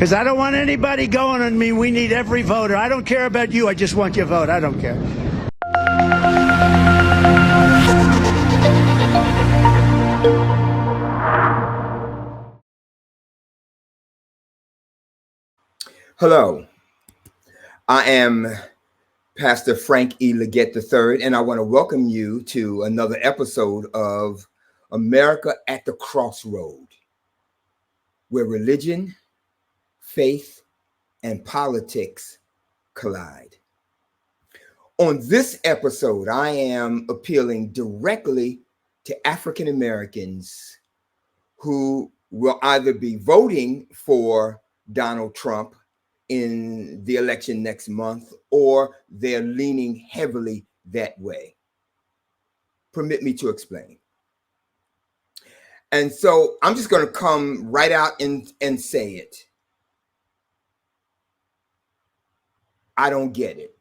Because I don't want anybody going on me. We need every voter. I don't care about you. I just want your vote. I don't care. Hello, I am Pastor Frank E. Leggett III, and I want to welcome you to another episode of America at the Crossroad, where religion, faith, and politics collide. On this episode, I am appealing directly to African Americans who will either be voting for Donald Trump in the election next month, or they're leaning heavily that way. Permit me to explain. And so I'm just going to come right out and say it. I don't get it.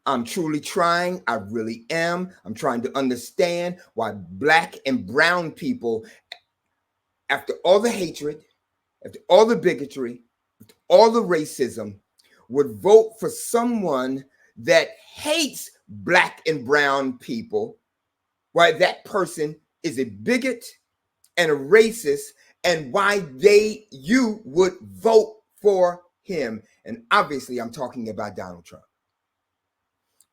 I'm truly trying. I really am. I'm trying to understand why Black and brown people, after all the hatred, after all the bigotry, after all the racism, would vote for someone that hates Black and brown people, why that person is a bigot and a racist, and why you would vote for him. And obviously, I'm talking about Donald Trump.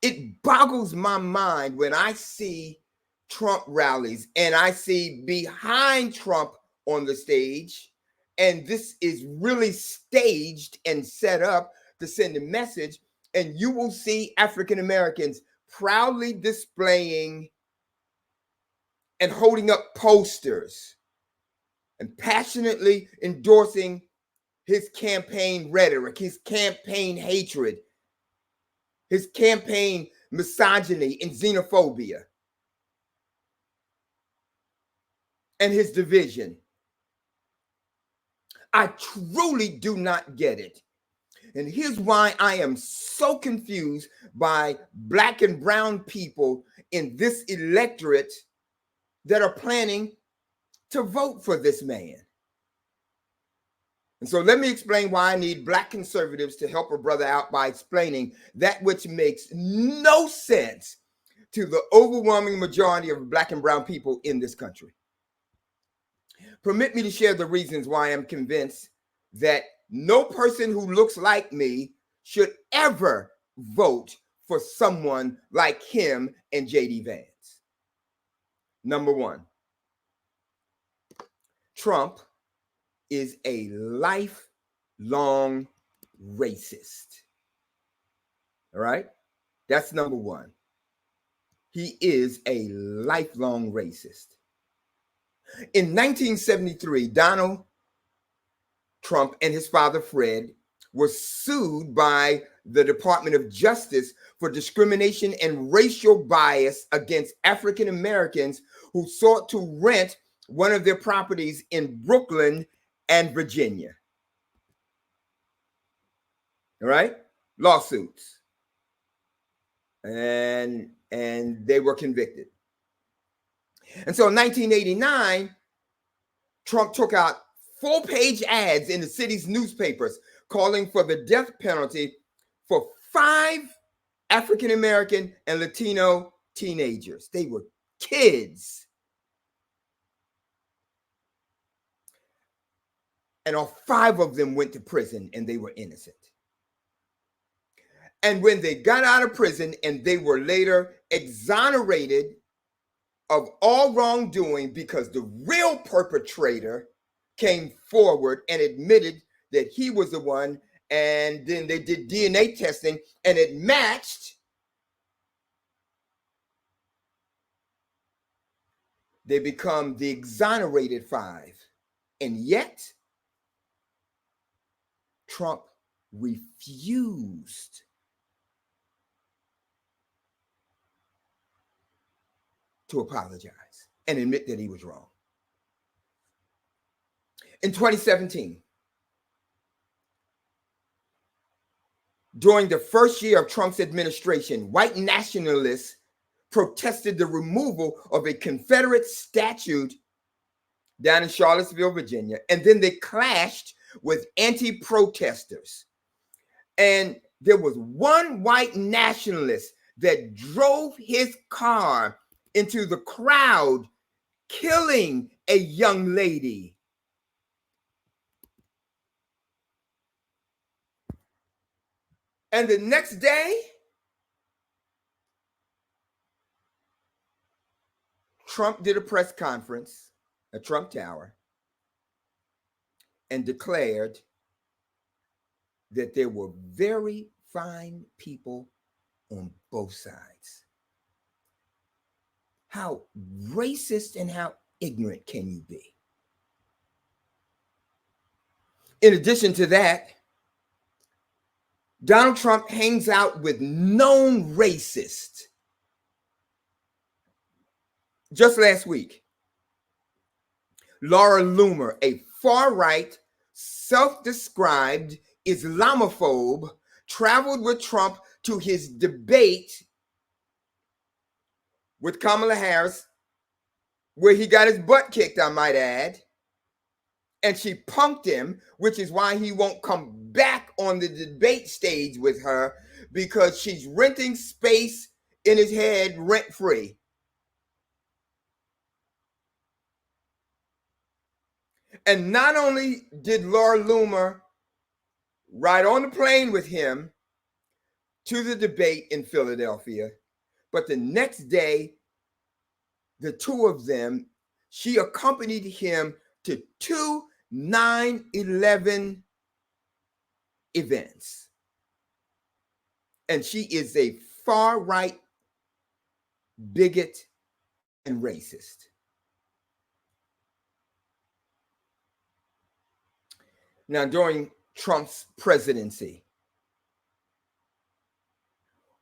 It boggles my mind when I see Trump rallies and I see behind Trump on the stage, and this is really staged and set up to send a message, and you will see African Americans proudly displaying and holding up posters and passionately endorsing his campaign rhetoric, his campaign hatred, his campaign misogyny and xenophobia, and his division. I truly do not get it. And here's why I am so confused by Black and brown people in this electorate that are planning to vote for this man. And so let me explain why I need Black conservatives to help a brother out by explaining that which makes no sense to the overwhelming majority of Black and brown people in this country. Permit me to share the reasons why I'm convinced that no person who looks like me should ever vote for someone like him and J.D. Vance. Number one, Trump is a lifelong racist. All right? That's number one. He is a lifelong racist. In 1973, Donald Trump and his father, Fred, were sued by the Department of Justice for discrimination and racial bias against African Americans who sought to rent one of their properties in Brooklyn and Virginia. All right? Lawsuits. And they were convicted. And so in 1989, Trump took out full-page ads in the city's newspapers calling for the death penalty for 5 African-American and Latino teenagers. They were kids. And all 5 of them went to prison, and they were innocent. And when they got out of prison and they were later exonerated of all wrongdoing because the real perpetrator came forward and admitted that he was the one, and then they did DNA testing and it matched, they become the exonerated 5. And yet, Trump refused to apologize and admit that he was wrong. In 2017, during the first year of Trump's administration, white nationalists protested the removal of a Confederate statue down in Charlottesville, Virginia, and then they clashed with anti-protesters. And there was one white nationalist that drove his car into the crowd, killing a young lady. And the next day, Trump did a press conference at Trump Tower and declared that there were very fine people on both sides. How racist and how ignorant can you be? In addition to that, Donald Trump hangs out with known racists. Just last week, Laura Loomer, a far-right, self-described Islamophobe, traveled with Trump to his debate with Kamala Harris, where he got his butt kicked, I might add. And she punked him, which is why he won't come back on the debate stage with her, because she's renting space in his head rent-free. And not only did Laura Loomer ride on the plane with him to the debate in Philadelphia, but the next day, the two of them, she accompanied him to two 9/11 events. And she is a far-right bigot and racist. Now, during Trump's presidency,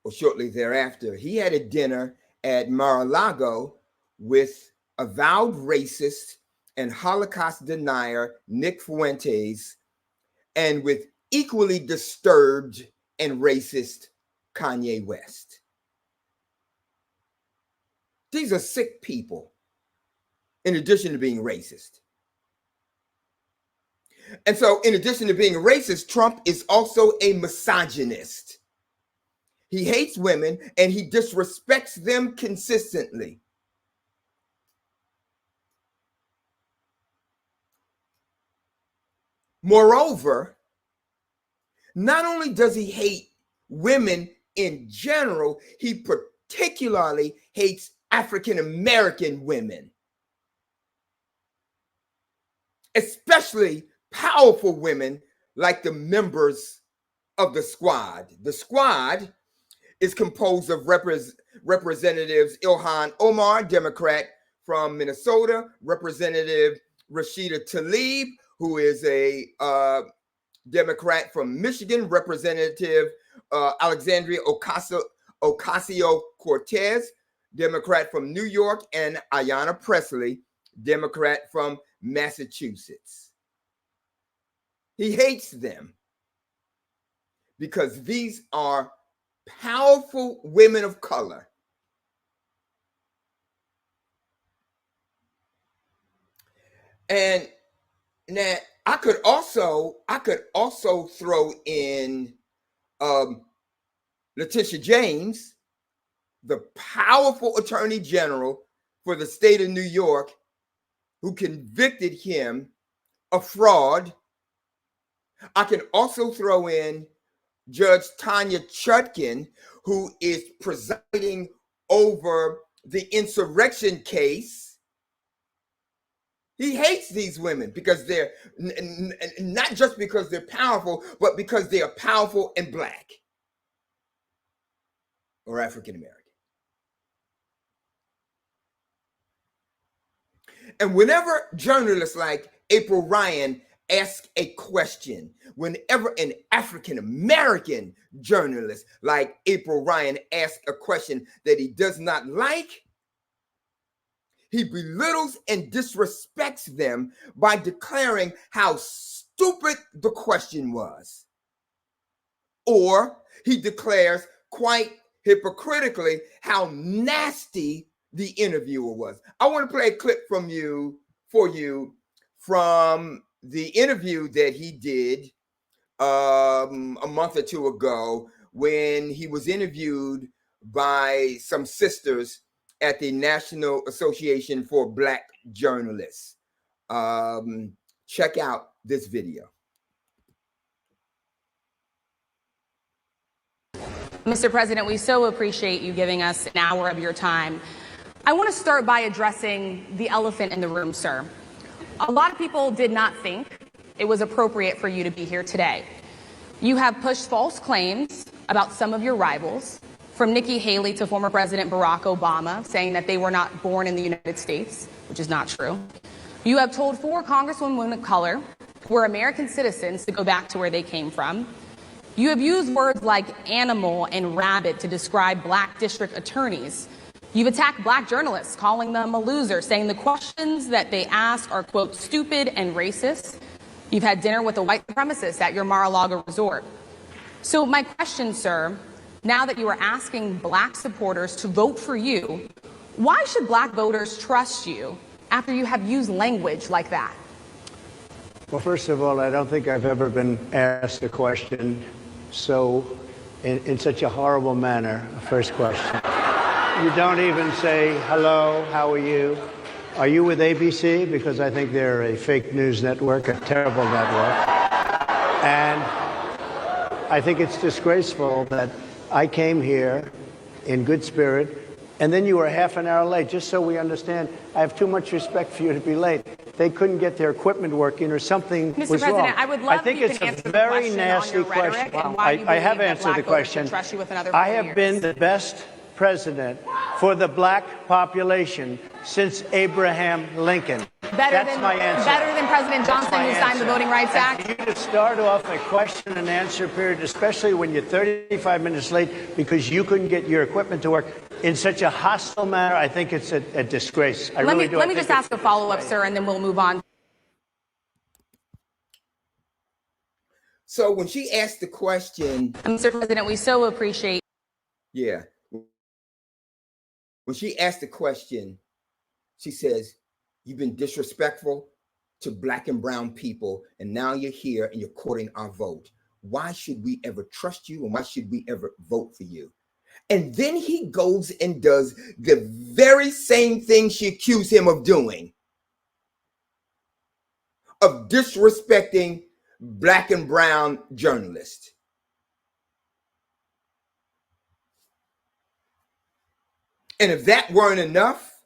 or shortly thereafter, he had a dinner at Mar-a-Lago with avowed racist and Holocaust denier Nick Fuentes, and with equally disturbed and racist Kanye West. These are sick people, in addition to being racist. And so, in addition to being a racist, Trump is also a misogynist. He hates women and he disrespects them consistently. Moreover, not only does he hate women in general, he particularly hates African American women, especially powerful women like the members of the Squad. The Squad is composed of Representatives Ilhan Omar, Democrat from Minnesota, Representative Rashida Tlaib, who is a Democrat from Michigan, Representative Alexandria Ocasio-Cortez, Democrat from New York, and Ayanna Pressley, Democrat from Massachusetts. He hates them because these are powerful women of color. And now I could also throw in Letitia James, the powerful attorney general for the state of New York, who convicted him of fraud. I can also throw in Judge Tanya Chutkin, who is presiding over the insurrection case. He hates these women because they're not just because they're powerful, but because they are powerful and Black or African American. And whenever journalists like April Ryan ask a question, whenever an African American journalist like April Ryan asks a question that he does not like, he belittles and disrespects them by declaring how stupid the question was. Or he declares quite hypocritically how nasty the interviewer was. I want to play a clip from you for you from the interview that he did a month or two ago when he was interviewed by some sisters at the National Association for Black Journalists. Check out this video. Mr. President, we so appreciate you giving us an hour of your time. I want to start by addressing the elephant in the room, sir. A lot of people did not think it was appropriate for you to be here today. You have pushed false claims about some of your rivals, from Nikki Haley to former President Barack Obama, saying that they were not born in the United States, which is not true. You have told 4 congresswomen of color who are American citizens to go back to where they came from. You have used words like animal and rabbit to describe black district attorneys. You've attacked black journalists, calling them a loser, saying the questions that they ask are, quote, stupid and racist. You've had dinner with a white supremacist at your Mar-a-Lago resort. So my question, sir, now that you are asking black supporters to vote for you, why should black voters trust you after you have used language like that? Well, first of all, I don't think I've ever been asked a question in such a horrible manner. First question. You don't even say, hello, how are you? Are you with ABC? Because I think they're a fake news network, a terrible network. And I think it's disgraceful that I came here in good spirit, and then you were half an hour late. Just so we understand, I have too much respect for you to be late. They couldn't get their equipment working or something was wrong. Mr. President, I would love if you can answer the very nasty question. I have answered the question. I have been the best president for the black population since Abraham Lincoln. That's my answer. Better than President Johnson, who signed the Voting Rights Act? For you to start off a question and answer period, especially when you're 35 minutes late because you couldn't get your equipment to work in such a hostile manner, I think it's a disgrace. Let me just ask a follow-up, sir, and then we'll move on. So when she asked the question... Mr. President, we so appreciate... Yeah. When she asked the question, she says, you've been disrespectful to black and brown people, and now you're here and you're courting our vote. Why should we ever trust you, and why should we ever vote for you? And then he goes and does the very same thing she accused him of doing, of disrespecting black and brown journalists. And if that weren't enough,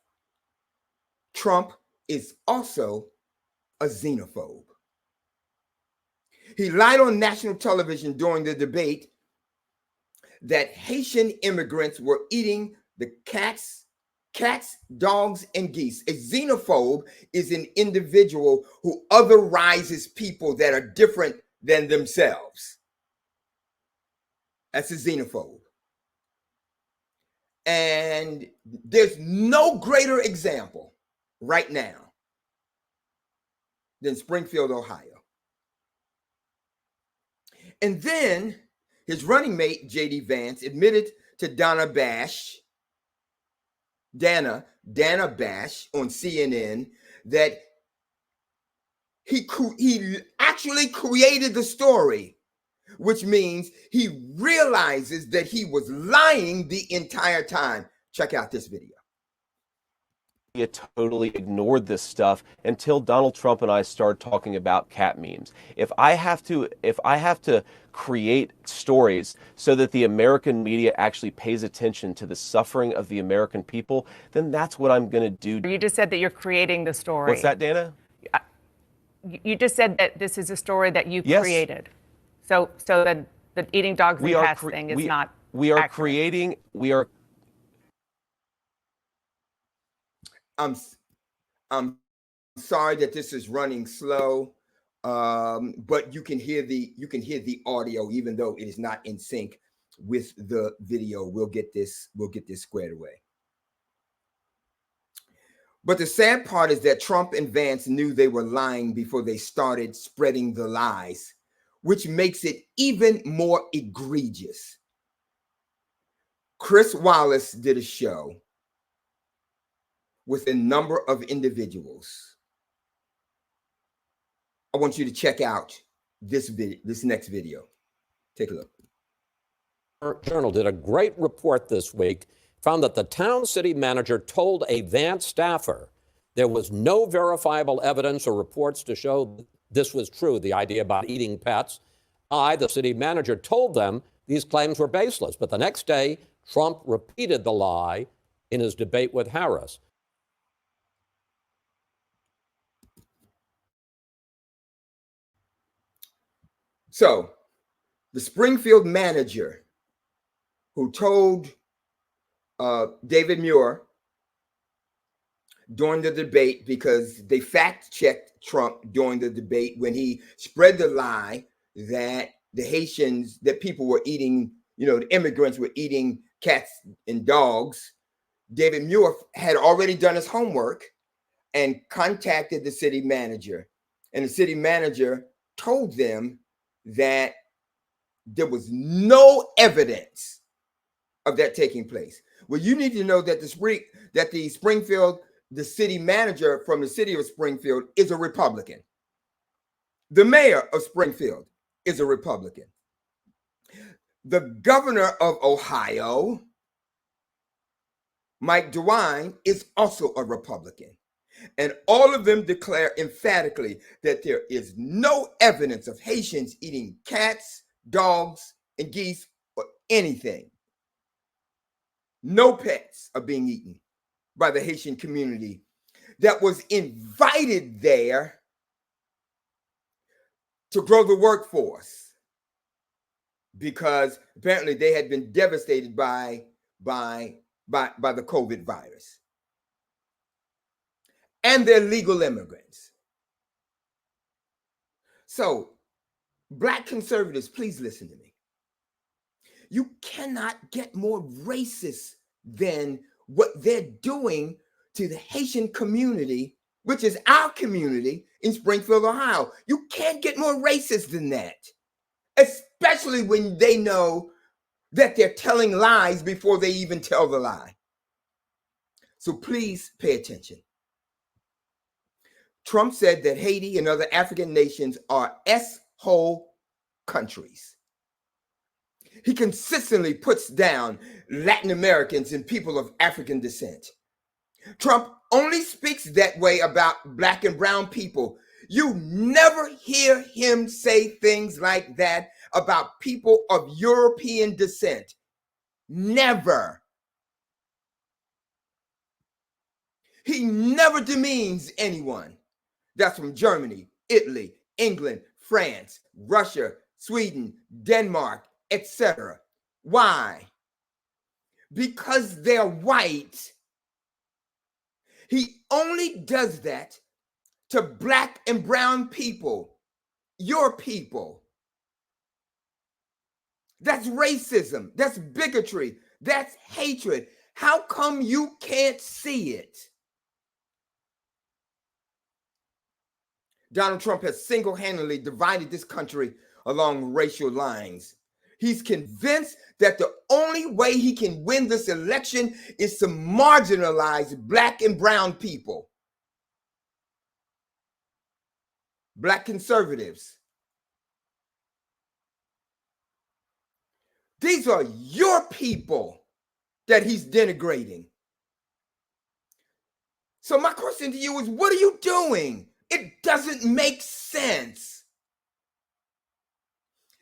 Trump is also a xenophobe. He lied on national television during the debate that Haitian immigrants were eating the cats, dogs, and geese. A xenophobe is an individual who otherizes people that are different than themselves. That's a xenophobe. And there's no greater example right now than Springfield, Ohio. And then his running mate, J.D. Vance, admitted to Dana Bash on CNN that he actually created the story, which means he realizes that he was lying the entire time. Check out this video. Media totally ignored this stuff until Donald Trump and I started talking about cat memes. If I have to create stories so that the American media actually pays attention to the suffering of the American people, then that's what I'm going to do. You just said that you're creating the story. What's that, Dana? You just said that this is a story that you Yes. created. So then the eating dogs and cats thing is not We are accurate. creating. We are. I'm sorry that this is running slow, but you can hear the audio, even though it is not in sync with the video. We'll get this squared away. But the sad part is that Trump and Vance knew they were lying before they started spreading the lies, which makes it even more egregious. Chris Wallace did a show with a number of individuals I want you to check out this next video. Take a look. Journal did a great report this week, found that the town city manager told a Vance staffer there was no verifiable evidence or reports to show this was true, the idea about eating pets. The city manager, told them these claims were baseless. But the next day, Trump repeated the lie in his debate with Harris. So the Springfield manager who told David Muir during the debate, because they fact-checked Trump during the debate when he spread the lie that the Haitians, that people were eating, the immigrants were eating cats and dogs. David Muir had already done his homework and contacted the city manager. And the city manager told them that there was no evidence of that taking place. Well, you need to know that the city manager from the city of Springfield is a Republican. The mayor of Springfield is a Republican. The governor of Ohio, Mike DeWine, is also a Republican. And all of them declare emphatically that there is no evidence of Haitians eating cats, dogs, and geese, or anything. No pets are being eaten by the Haitian community that was invited there to grow the workforce, because apparently they had been devastated by the COVID virus. And they're legal immigrants. So, Black conservatives, please listen to me. You cannot get more racist than what they're doing to the Haitian community, which is our community in Springfield, Ohio. You can't get more racist than that, especially when they know that they're telling lies before they even tell the lie. So please pay attention. Trump said that Haiti and other African nations are S-hole countries. He consistently puts down Latin Americans and people of African descent. Trump only speaks that way about Black and brown people. You never hear him say things like that about people of European descent. Never. He never demeans anyone that's from Germany, Italy, England, France, Russia, Sweden, Denmark, etc. Why? Because they're white. He only does that to Black and brown people, your people. That's racism. That's bigotry. That's hatred. How come you can't see it? Donald Trump has single-handedly divided this country along racial lines. He's convinced that the only way he can win this election is to marginalize Black and brown people. Black conservatives. These are your people that he's denigrating. So my question to you is, what are you doing? It doesn't make sense.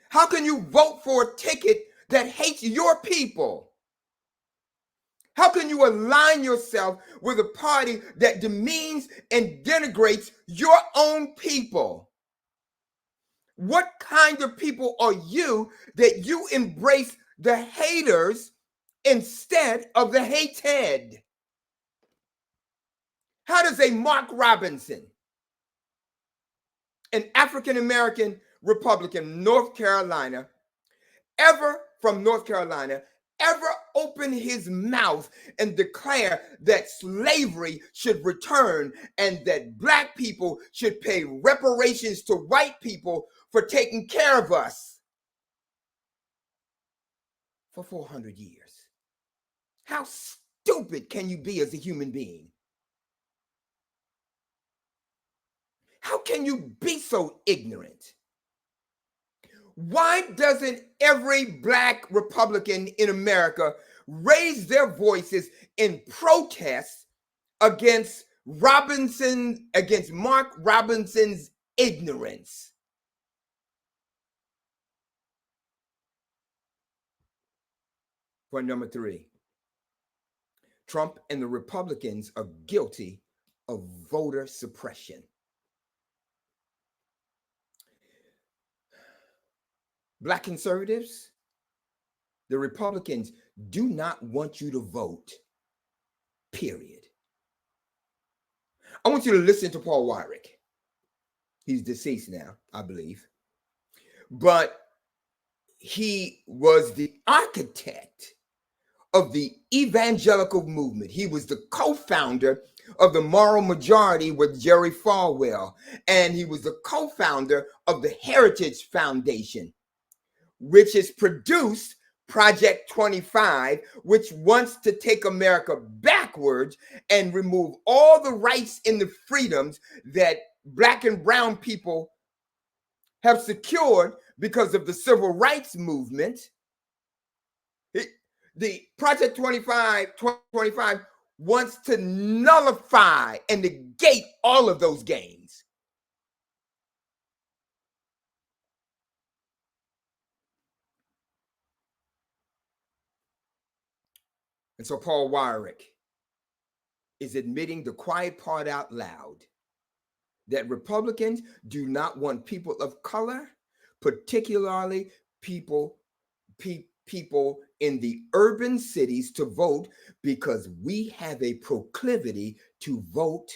How can you vote for a ticket that hates your people? How can you align yourself with a party that demeans and denigrates your own people? What kind of people are you that you embrace the haters instead of the hated? How does a Mark Robinson, an African-American Republican, North Carolina, from North Carolina, ever open his mouth and declare that slavery should return and that Black people should pay reparations to white people for taking care of us for 400 years? How stupid can you be as a human being? How can you be so ignorant? Why doesn't every black Republican in America raise their voices in protest against Mark Robinson's ignorance? Point number 3. Trump and the Republicans are guilty of voter suppression. Black conservatives, the Republicans do not want you to vote, period. I want you to listen to Paul Weyrich. He's deceased now, I believe. But he was the architect of the evangelical movement. He was the co-founder of the Moral Majority with Jerry Falwell. And he was the co-founder of the Heritage Foundation, which has produced Project 25, which wants to take America backwards and remove all the rights and the freedoms that black and brown people have secured because of the civil rights movement. The Project 25 wants to nullify and negate all of those gains. And so Paul Weyrich is admitting the quiet part out loud that Republicans do not want people of color, particularly people in the urban cities, to vote, because we have a proclivity to vote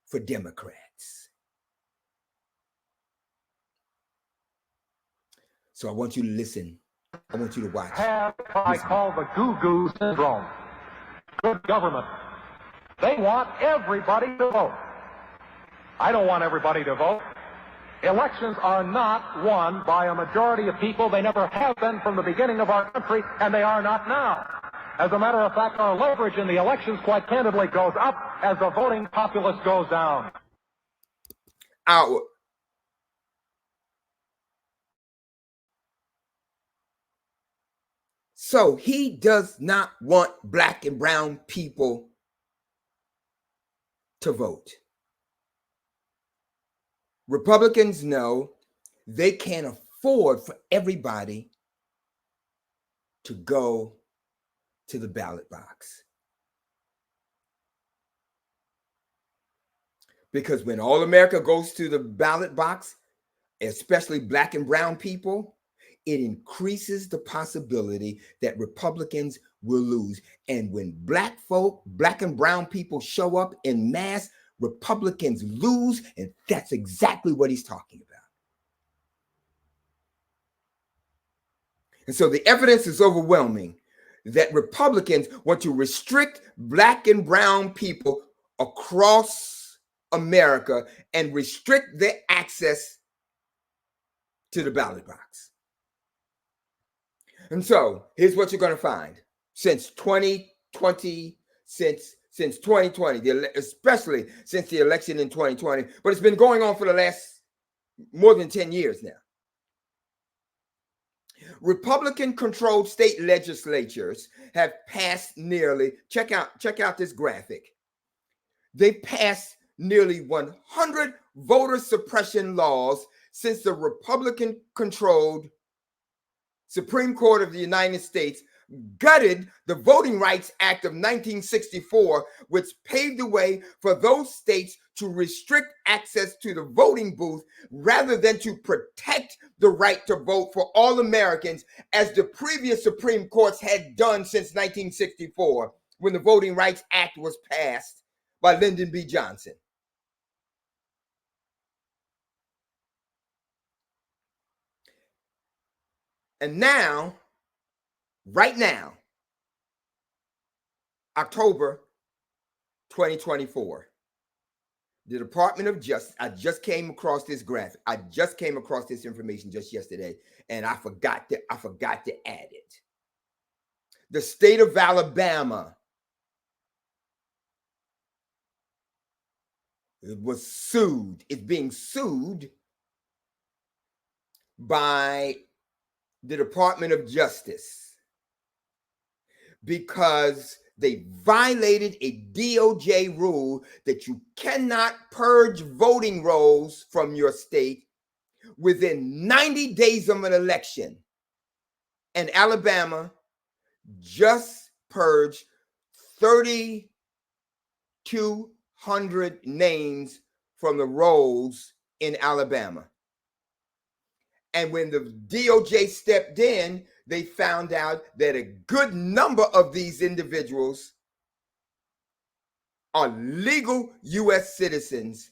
for Democrats. So I want you to listen. I want you to watch. Have what I call the goo-goo syndrome. Good government. They want everybody to vote. I don't want everybody to vote. Elections are not won by a majority of people. They never have been from the beginning of our country, and they are not now. As a matter of fact, our leverage in the elections, quite candidly, goes up as the voting populace goes down. So he does not want black and brown people to vote. Republicans know they can't afford for everybody to go to the ballot box. Because when all America goes to the ballot box, especially black and brown people, it increases the possibility that Republicans will lose. And when black and brown people show up in mass, Republicans lose, and that's exactly what he's talking about. And so the evidence is overwhelming that Republicans want to restrict black and brown people across America and restrict their access to the ballot box. And so here's what you're going to find. Since 2020, especially since the election in 2020, but it's been going on for the last more than 10 years now. Republican-controlled state legislatures have passed nearly, check out this graphic. They passed nearly 100 voter suppression laws since the Republican-controlled Supreme Court of the United States gutted the Voting Rights Act of 1964, which paved the way for those states to restrict access to the voting booth rather than to protect the right to vote for all Americans, as the previous Supreme Courts had done since 1964, when the Voting Rights Act was passed by Lyndon B. Johnson. And now, right now, October 2024, the Department of Justice, I just came across this graphic. I just came across this information just yesterday, and I forgot to add it. The state of Alabama was sued. It's being sued by the Department of Justice because they violated a DOJ rule that you cannot purge voting rolls from your state within 90 days of an election. And Alabama just purged 3,200 names from the rolls in Alabama. And when the DOJ stepped in, they found out that a good number of these individuals are legal U.S. citizens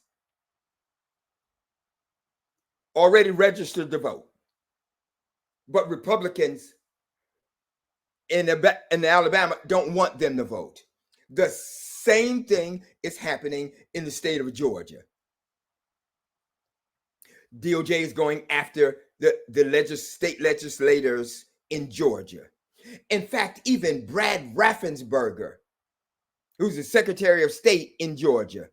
already registered to vote. But Republicans in Alabama don't want them to vote. The same thing is happening in the state of Georgia. DOJ is going after the state legislators in Georgia. In fact, even Brad Raffensperger, who's the Secretary of State in Georgia,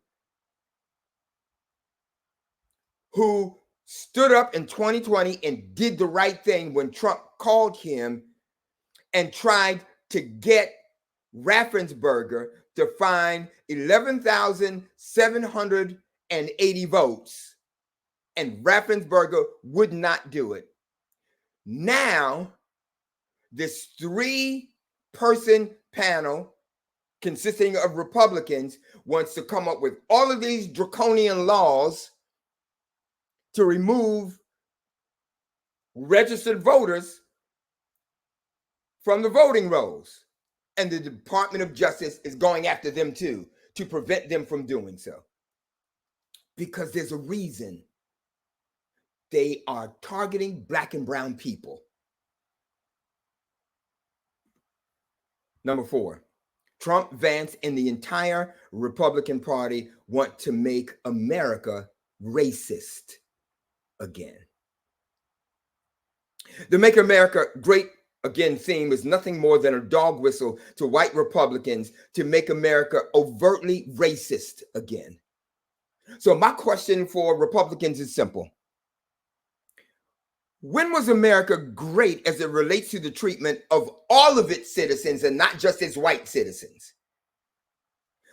who stood up in 2020 and did the right thing when Trump called him and tried to get Raffensperger to find 11,780 votes. And Raffensperger would not do it. Now, this 3-person panel consisting of Republicans wants to come up with all of these draconian laws to remove registered voters from the voting rolls. And the Department of Justice is going after them too, to prevent them from doing so. Because there's a reason. They are targeting Black and brown people. Number 4, Trump, Vance, and the entire Republican Party want to make America racist again. The Make America Great Again theme is nothing more than a dog whistle to white Republicans to make America overtly racist again. So my question for Republicans is simple. When was America great as it relates to the treatment of all of its citizens and not just its white citizens?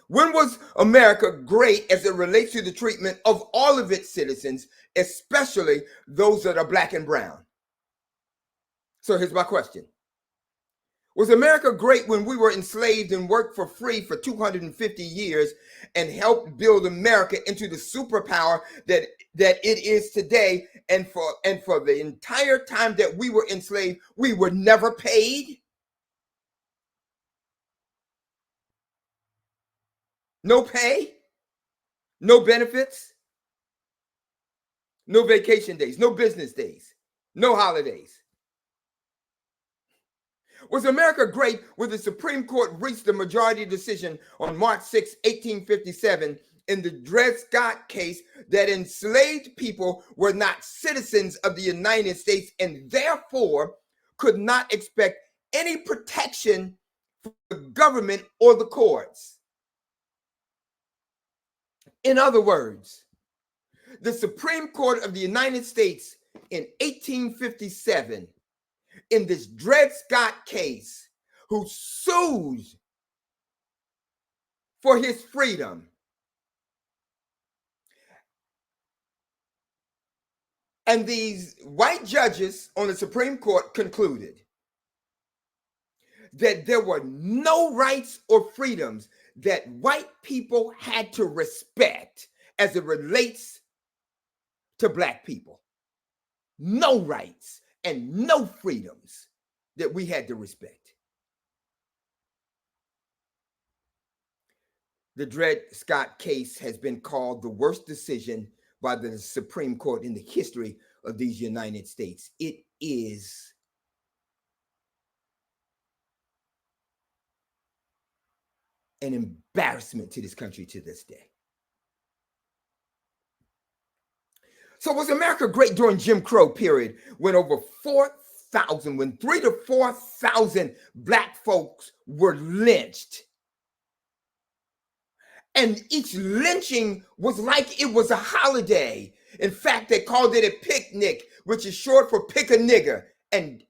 When was America great as it relates to the treatment of all of its citizens, especially those that are Black and brown? So here's my question. Was America great when we were enslaved and worked for free for 250 years and helped build America into the superpower that it is today? And for the entire time that we were enslaved, we were never paid? No pay? No benefits? No vacation days? No business days? No holidays? Was America great when the Supreme Court reached a majority decision on March 6, 1857 in the Dred Scott case that enslaved people were not citizens of the United States and therefore could not expect any protection from the government or the courts? In other words, the Supreme Court of the United States in 1857 in this Dred Scott case, who sued for his freedom, and these white judges on the Supreme Court concluded that there were no rights or freedoms that white people had to respect as it relates to Black people. No rights and no freedoms that we had to respect. The Dred Scott case has been called the worst decision by the Supreme Court in the history of these United States. It is an embarrassment to this country to this day. So was America great during Jim Crow period when over 3,000 to 4,000 Black folks were lynched And each lynching was like it was a holiday. In fact, they called it a picnic, which is short for pick a nigger and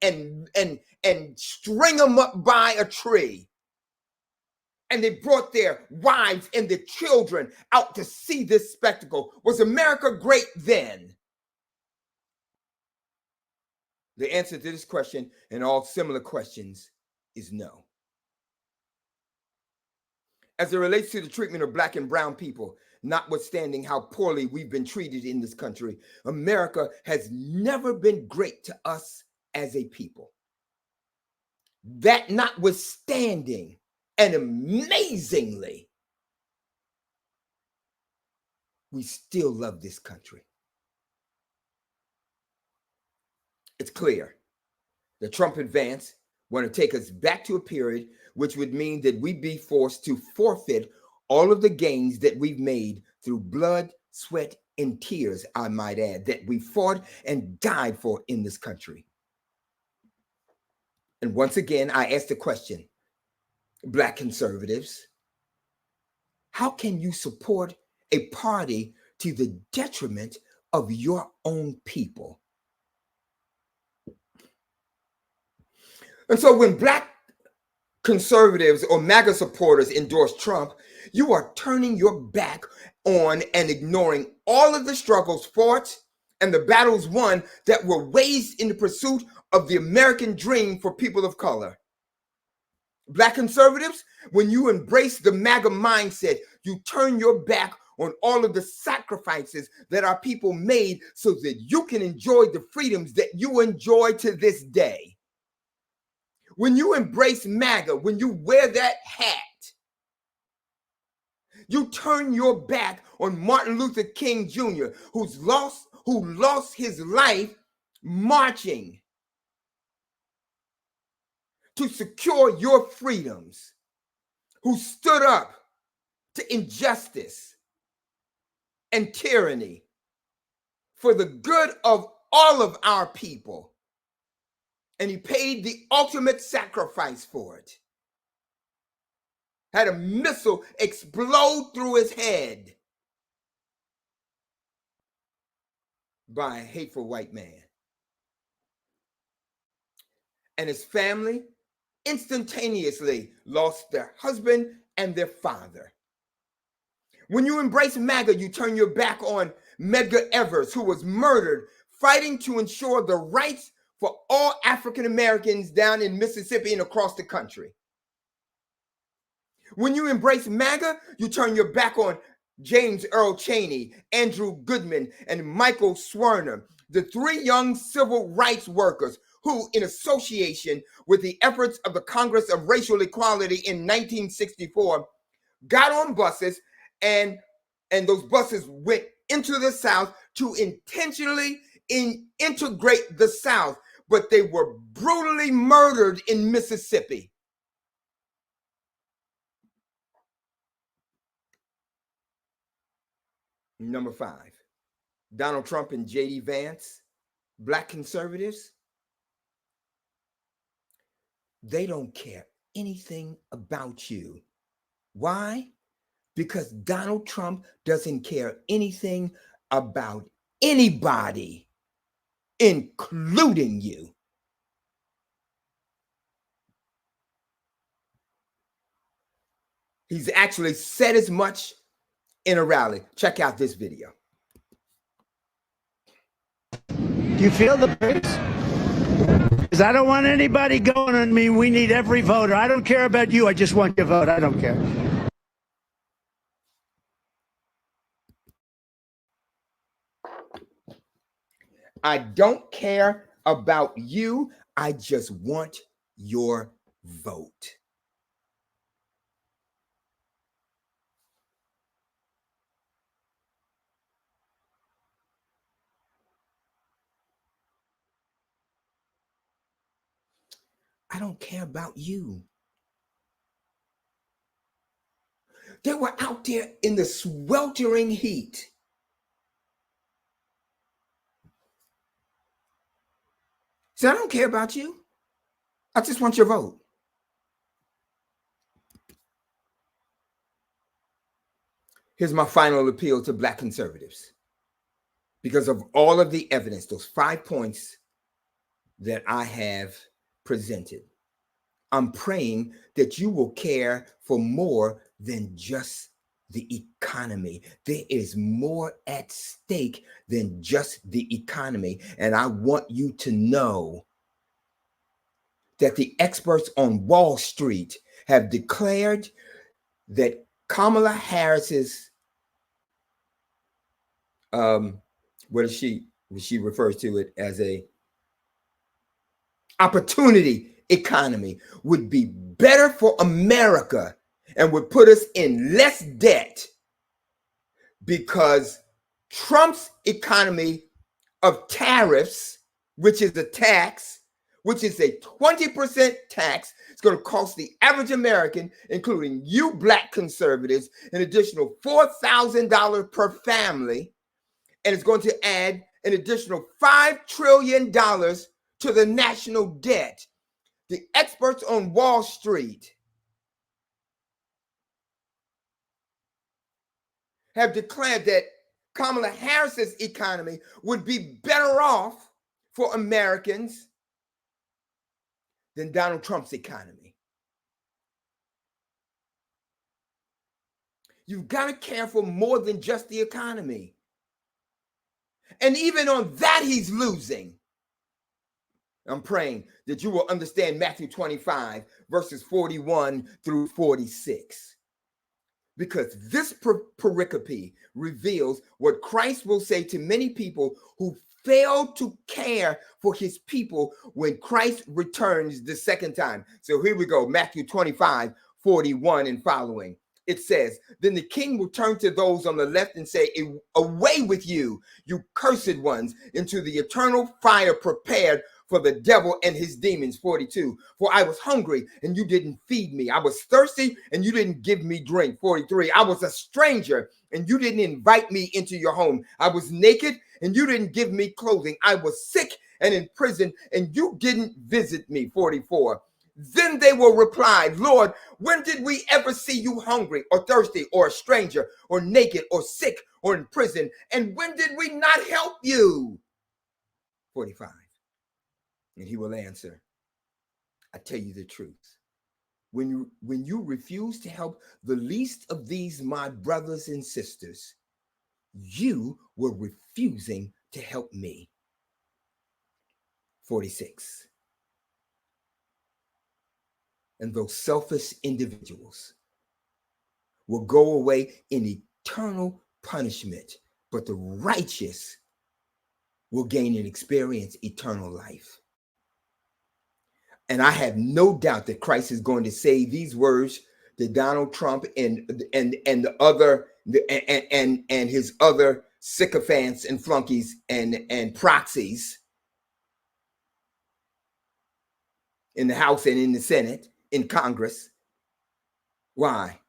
string them up by a tree. And they brought their wives and their children out to see this spectacle. Was America great then? The answer to this question and all similar questions is no. As it relates to the treatment of black and brown people, notwithstanding how poorly we've been treated in this country, America has never been great to us as a people. That notwithstanding, and amazingly, we still love this country. It's clear the Trump advance want to take us back to a period which would mean that we'd be forced to forfeit all of the gains that we've made through blood, sweat, and tears, I might add, that we fought and died for in this country. And once again, I ask the question, Black conservatives, how can you support a party to the detriment of your own people? And so when Black conservatives or MAGA supporters endorse Trump, you are turning your back on and ignoring all of the struggles fought and the battles won that were waged in the pursuit of the American dream for people of color. Black conservatives, when you embrace the MAGA mindset, you turn your back on all of the sacrifices that our people made so that you can enjoy the freedoms that you enjoy to this day. When you embrace MAGA, when you wear that hat, you turn your back on Martin Luther King Jr., who lost his life marching to secure your freedoms, who stood up to injustice and tyranny for the good of all of our people. And he paid the ultimate sacrifice for it. Had a missile explode through his head by a hateful white man. And his family instantaneously lost their husband and their father. When you embrace MAGA, you turn your back on Medgar Evers, who was murdered fighting to ensure the rights for all African Americans down in Mississippi and across the country. When you embrace MAGA, you turn your back on James Earl Chaney, Andrew Goodman, and Michael Swerner, the three young civil rights workers who, in association with the efforts of the Congress of Racial Equality in 1964, got on buses and those buses went into the South to intentionally integrate the South, but they were brutally murdered in Mississippi. Number 5, Donald Trump and J.D. Vance, Black conservatives, they don't care anything about you. Why? Because Donald Trump doesn't care anything about anybody, including you. He's actually said as much in a rally. Check out this video. Do you feel the pace? Because I don't want anybody going on me. We need every voter. I don't care about you. I just want your vote. I don't care. I don't care about you. I just want your vote. I don't care about you. They were out there in the sweltering heat. So I don't care about you. I just want your vote. Here's my final appeal to Black conservatives. Because of all of the evidence, those 5 points that I have presented, I'm praying that you will care for more than just the economy. There is more at stake than just the economy. And I want you to know that the experts on Wall Street have declared that Kamala Harris's what is she refers to it as a opportunity economy would be better for America and would put us in less debt, because Trump's economy of tariffs, which is a tax, which is a 20% tax, it's going to cost the average American, including you Black conservatives, an additional $4,000 per family. And it's going to add an additional $5 trillion to the national debt. The experts on Wall Street have declared that Kamala Harris's economy would be better off for Americans than Donald Trump's economy. You've got to care for more than just the economy. And even on that, he's losing. I'm praying that you will understand Matthew 25, verses 41 through 46. Because this pericope reveals what Christ will say to many people who fail to care for his people when Christ returns the second time. So here we go, Matthew 25, 41 and following. It says, then the king will turn to those on the left and say, away with you, you cursed ones, into the eternal fire prepared for the devil and his demons. 42. For I was hungry and you didn't feed me. I was thirsty and you didn't give me drink. 43. I was a stranger and you didn't invite me into your home. I was naked and you didn't give me clothing. I was sick and in prison and you didn't visit me. 44. Then they will reply, Lord, when did we ever see you hungry or thirsty or a stranger or naked or sick or in prison? And when did we not help you? 45. And he will answer, I tell you the truth. When you refuse to help the least of these, my brothers and sisters, you were refusing to help me. 46. And those selfish individuals will go away in eternal punishment, but the righteous will gain and experience eternal life. And I have no doubt that Christ is going to say these words to Donald Trump and the other and his other sycophants and flunkies and proxies in the House and in the Senate, in Congress. Why?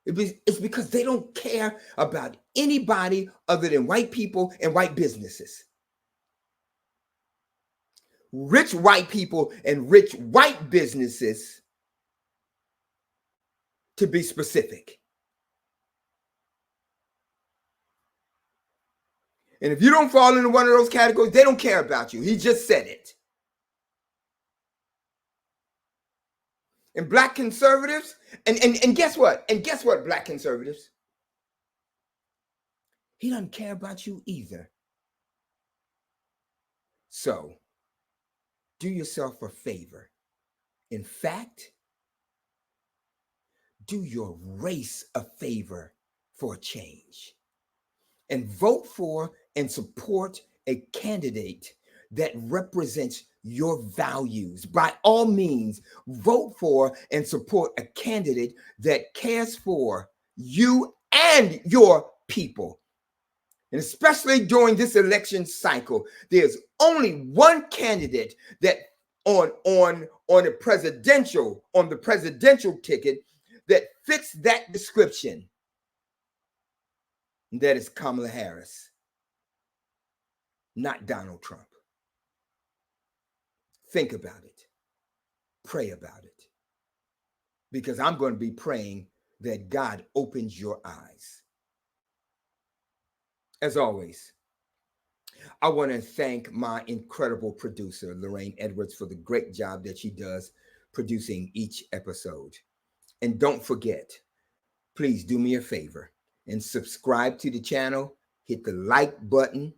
It's because they don't care about anybody other than white people and white businesses. Rich white people and rich white businesses, to be specific. And if you don't fall into one of those categories, they don't care about you. He just said it. And Black conservatives, and guess what? And guess what, Black conservatives? He doesn't care about you either. So, do yourself a favor. In fact, do your race a favor for a change. And vote for and support a candidate that represents your values. By all means, vote for and support a candidate that cares for you and your people. And especially during this election cycle, there's only one candidate that on the presidential ticket that fits that description. And that is Kamala Harris, not Donald Trump. Think about it. Pray about it. Because I'm going to be praying that God opens your eyes. As always, I want to thank my incredible producer, Lorraine Edwards, for the great job that she does producing each episode. And don't forget, please do me a favor and subscribe to the channel, hit the like button,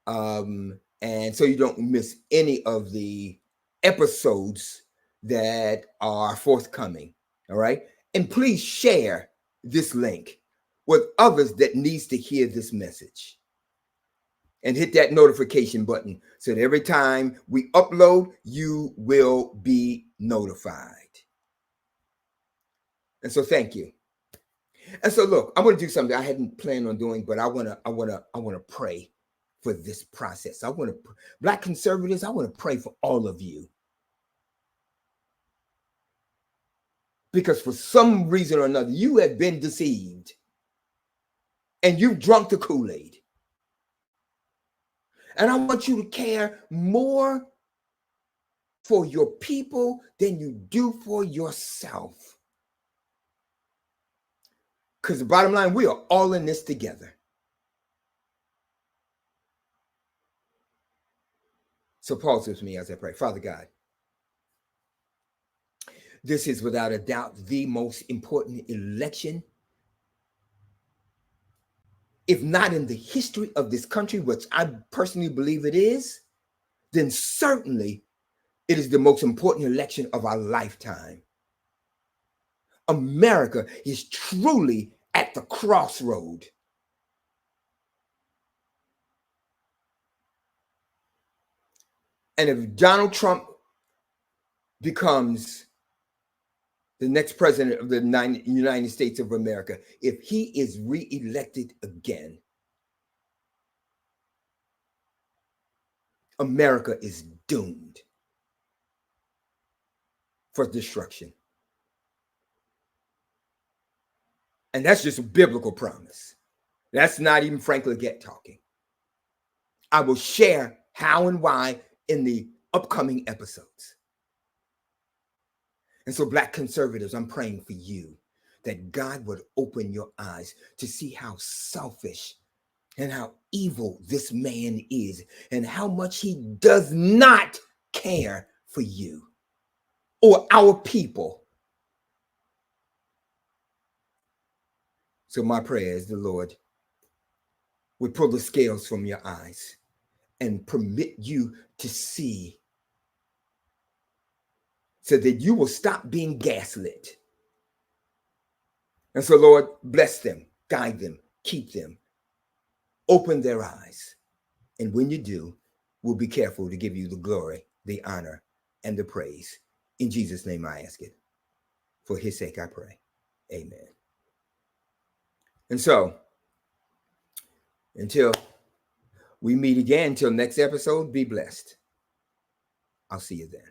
and so you don't miss any of the episodes that are forthcoming. All right. And please share this link with others that needs to hear this message. And hit that notification button so that every time we upload, you will be notified. And so thank you. And so look, I'm going to do something I hadn't planned on doing, but I want to pray for this process. Black conservatives, I want to pray for all of you. Because for some reason or another, you have been deceived and you've drunk the Kool-Aid. And I want you to care more for your people than you do for yourself. Because the bottom line, we are all in this together. So pause with me as I pray. Father God, this is without a doubt the most important election, if not in the history of this country, which I personally believe it is, then certainly it is the most important election of our lifetime. America is truly at the crossroad. And if Donald Trump becomes the next president of the United States of America, if he is reelected again, America is doomed for destruction. And that's just a biblical promise. That's not even Frank Leggett talking. I will share how and why in the upcoming episodes. And so, Black conservatives, I'm praying for you that God would open your eyes to see how selfish and how evil this man is and how much he does not care for you or our people. So my prayer is the Lord would pull the scales from your eyes and permit you to see so that you will stop being gaslit. And so, Lord, bless them, guide them, keep them, open their eyes. And when you do, we'll be careful to give you the glory, the honor, and the praise. In Jesus' name I ask it. For his sake I pray. Amen. And so, until we meet again, until next episode, be blessed. I'll see you then.